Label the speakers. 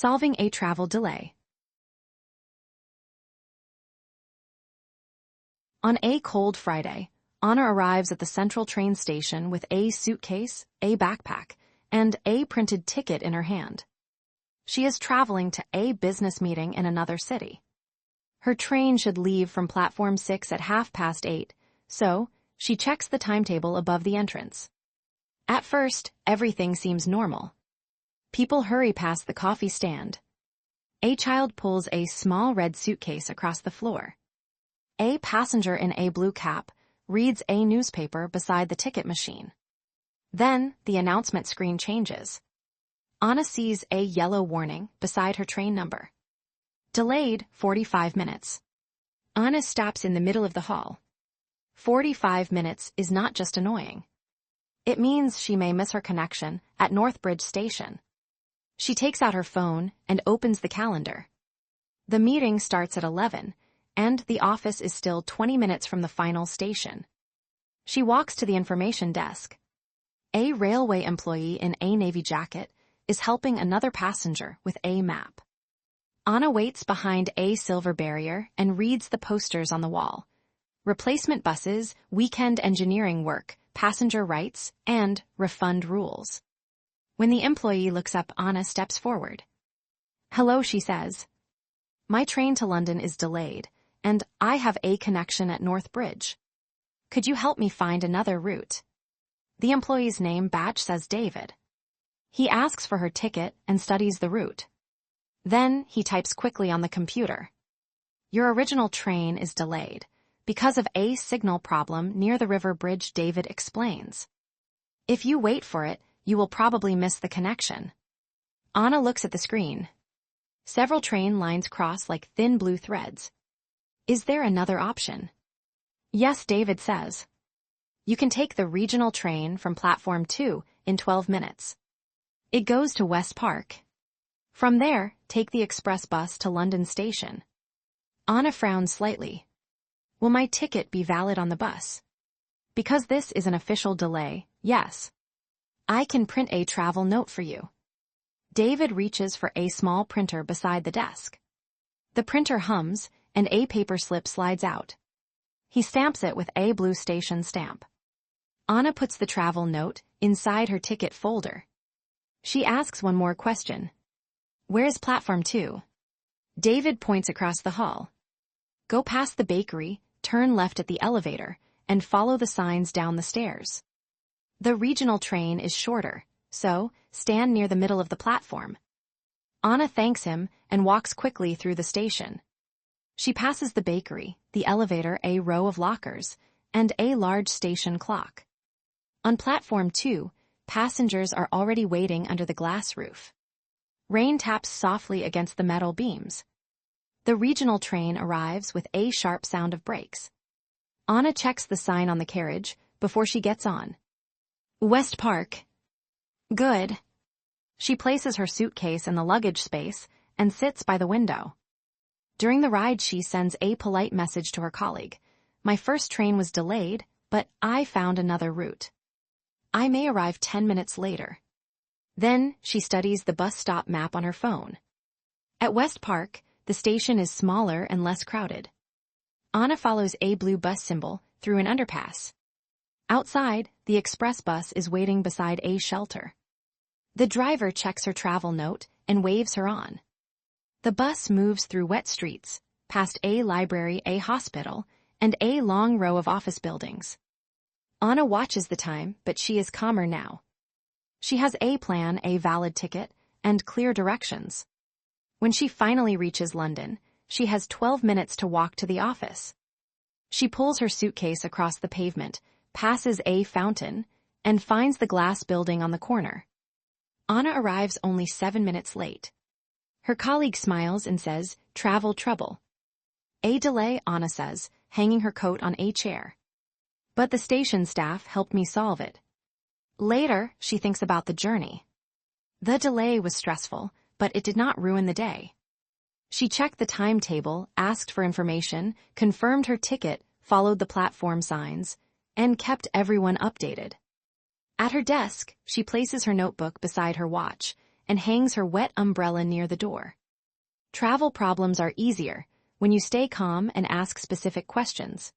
Speaker 1: Solving a travel delay. On a cold Friday, Anna arrives at the central train station with a suitcase, a backpack, and a printed ticket in her hand. She is traveling to a business meeting in another city. Her train should leave from platform 6 at 8:30, so she checks the timetable above the entrance. At first, everything seems normal. People hurry past the coffee stand. A child pulls a small red suitcase across the floor. A passenger in a blue cap reads a newspaper beside the ticket machine. Then, the announcement screen changes. Anna sees a yellow warning beside her train number. Delayed 45 minutes. Anna stops in the middle of the hall. 45 minutes is not just annoying. It means she may miss her connection at Northbridge Station. She takes out her phone and opens the calendar. The meeting starts at 11, and the office is still 20 minutes from the final station. She walks to the information desk. A railway employee in a navy jacket is helping another passenger with a map. Anna waits behind a silver barrier and reads the posters on the wall. Replacement buses, weekend engineering work, passenger rights, and refund rules. When the employee looks up, Anna steps forward. "Hello," she says. "My train to London is delayed, and I have a connection at Northbridge. Could you help me find another route?" The employee's name badge says David. He asks for her ticket and studies the route. Then he types quickly on the computer. "Your original train is delayed because of a signal problem near the river bridge," David explains. "If you wait for it, you will probably miss the connection." Anna looks at the screen. Several train lines cross like thin blue threads. "Is there another option?" "Yes," David says. "You can take the regional train from platform 2 in 12 minutes. It goes to West Park. From there, take the express bus to London Station." Anna frowns slightly. "Will my ticket be valid on the bus?" "Because this is an official delay, yes. I can print a travel note for you." David reaches for a small printer beside the desk. The printer hums, and a paper slip slides out. He stamps it with a blue station stamp. Anna puts the travel note inside her ticket folder. She asks one more question. "Where's platform 2? David points across the hall. "Go past the bakery, turn left at the elevator, and follow the signs down the stairs. The regional train is shorter, so stand near the middle of the platform." Anna thanks him and walks quickly through the station. She passes the bakery, the elevator, a row of lockers, and a large station clock. On platform 2, passengers are already waiting under the glass roof. Rain taps softly against the metal beams. The regional train arrives with a sharp sound of brakes. Anna checks the sign on the carriage before she gets on. "West Park." "Good." She places her suitcase in the luggage space and sits by the window. During the ride, she sends a polite message to her colleague. "My first train was delayed, but I found another route. I may arrive 10 minutes later." Then she studies the bus stop map on her phone. At West Park, the station is smaller and less crowded. Anna follows a blue bus symbol through an underpass. Outside, the express bus is waiting beside a shelter. The driver checks her travel note and waves her on. The bus moves through wet streets, past a library, a hospital, and a long row of office buildings. Anna watches the time, but she is calmer now. She has a plan, a valid ticket, and clear directions. When she finally reaches London, she has 12 minutes to walk to the office. She pulls her suitcase across the pavement, passes a fountain, and finds the glass building on the corner. Anna arrives only 7 minutes late. Her colleague smiles and says, "Travel trouble." "A delay," Anna says, hanging her coat on a chair. "But the station staff helped me solve it." Later, she thinks about the journey. The delay was stressful, but it did not ruin the day. She checked the timetable, asked for information, confirmed her ticket, followed the platform signs, and kept everyone updated. At her desk, she places her notebook beside her watch and hangs her wet umbrella near the door. Travel problems are easier when you stay calm and ask specific questions.